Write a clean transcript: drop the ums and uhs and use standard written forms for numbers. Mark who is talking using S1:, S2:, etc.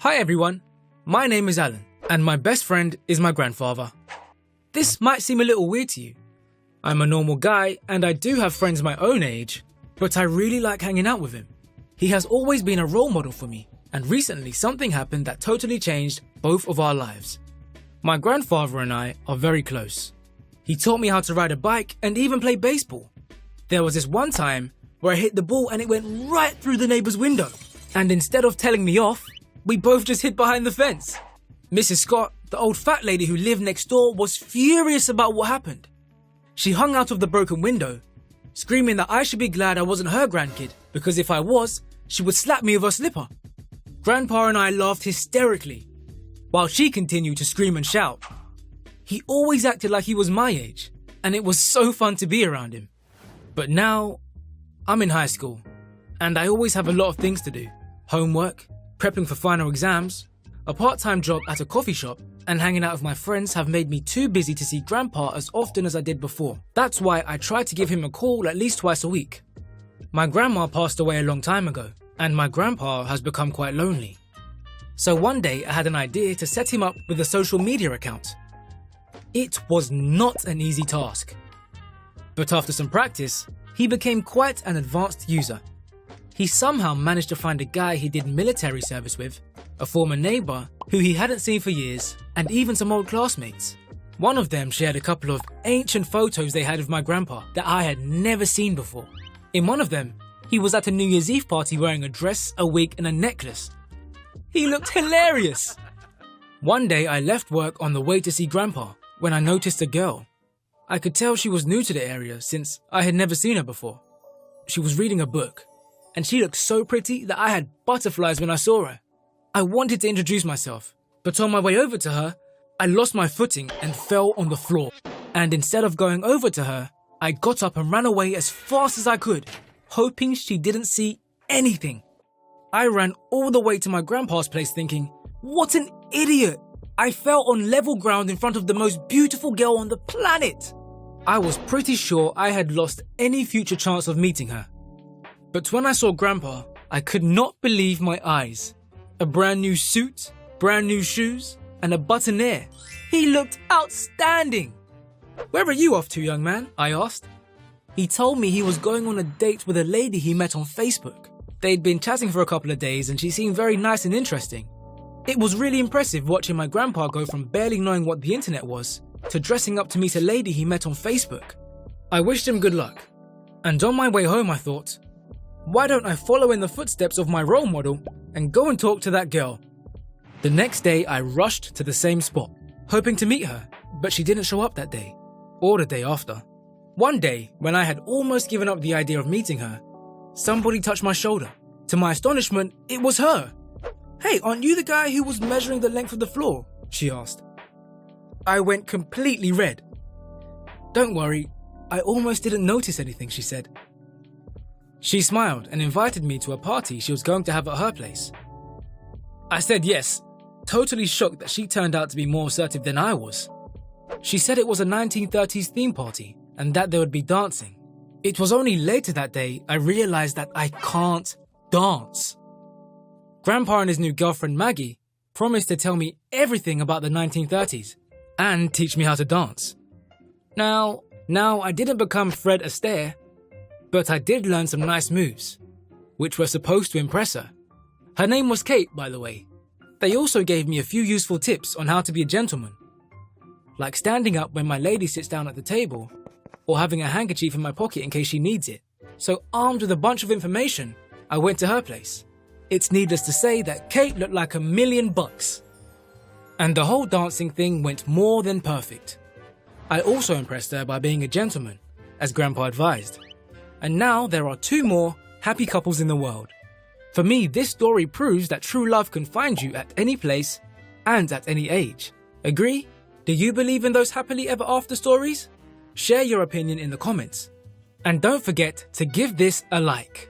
S1: Hi everyone, my name is Alan, and my best friend is my grandfather. This might seem a little weird to you. I'm a normal guy and I do have friends my own age, but I really like hanging out with him. He has always been a role model for me, and recently something happened that totally changed both of our lives. My grandfather and I are very close. He taught me how to ride a bike and even play baseball. There was this one time where I hit the ball and it went right through the neighbor's window. And instead of telling me off, we both just hid behind the fence. Mrs. Scott, the old fat lady who lived next door, was furious about what happened. She hung out of the broken window, screaming that I should be glad I wasn't her grandkid, because if I was, she would slap me with her slipper. Grandpa and I laughed hysterically, while she continued to scream and shout. He always acted like he was my age, and it was so fun to be around him. But now, I'm in high school, and I always have a lot of things to do. Homework, prepping for final exams, a part-time job at a coffee shop, and hanging out with my friends have made me too busy to see Grandpa as often as I did before. That's why I try to give him a call at least twice a week. My grandma passed away a long time ago, and my grandpa has become quite lonely. So one day I had an idea to set him up with a social media account. It was not an easy task. But after some practice, he became quite an advanced user. He somehow managed to find a guy he did military service with, a former neighbor who he hadn't seen for years, and even some old classmates. One of them shared a couple of ancient photos they had of my grandpa that I had never seen before. In one of them, he was at a New Year's Eve party wearing a dress, a wig, and a necklace. He looked hilarious! One day I left work on the way to see Grandpa when I noticed a girl. I could tell she was new to the area since I had never seen her before. She was reading a book, and she looked so pretty that I had butterflies when I saw her. I wanted to introduce myself, but on my way over to her, I lost my footing and fell on the floor. And instead of going over to her, I got up and ran away as fast as I could, hoping she didn't see anything. I ran all the way to my grandpa's place thinking, what an idiot! I fell on level ground in front of the most beautiful girl on the planet. I was pretty sure I had lost any future chance of meeting her. But when I saw Grandpa, I could not believe my eyes. A brand new suit, brand new shoes, and a buttonniere. He looked outstanding. Where are you off to, young man? I asked. He told me he was going on a date with a lady he met on Facebook. They'd been chatting for a couple of days and she seemed very nice and interesting. It was really impressive watching my grandpa go from barely knowing what the internet was to dressing up to meet a lady he met on Facebook. I wished him good luck. And on my way home I thought, why don't I follow in the footsteps of my role model and go and talk to that girl? The next day I rushed to the same spot, hoping to meet her, but she didn't show up that day, or the day after. One day, when I had almost given up the idea of meeting her, somebody touched my shoulder. To my astonishment, it was her. Hey, aren't you the guy who was measuring the length of the floor? She asked. I went completely red. Don't worry, I almost didn't notice anything, she said. She smiled and invited me to a party she was going to have at her place. I said yes, totally shocked that she turned out to be more assertive than I was. She said it was a 1930s theme party and that there would be dancing. It was only later that day I realized that I can't dance. Grandpa and his new girlfriend Maggie promised to tell me everything about the 1930s and teach me how to dance. Now I didn't become Fred Astaire, but I did learn some nice moves, which were supposed to impress her. Her name was Kate, by the way. They also gave me a few useful tips on how to be a gentleman, like standing up when my lady sits down at the table, or having a handkerchief in my pocket in case she needs it. So armed with a bunch of information, I went to her place. It's needless to say that Kate looked like $1,000,000. And the whole dancing thing went more than perfect. I also impressed her by being a gentleman, as Grandpa advised. And now there are 2 more happy couples in the world. For me, this story proves that true love can find you at any place and at any age. Agree? Do you believe in those happily ever after stories? Share your opinion in the comments. And don't forget to give this a like.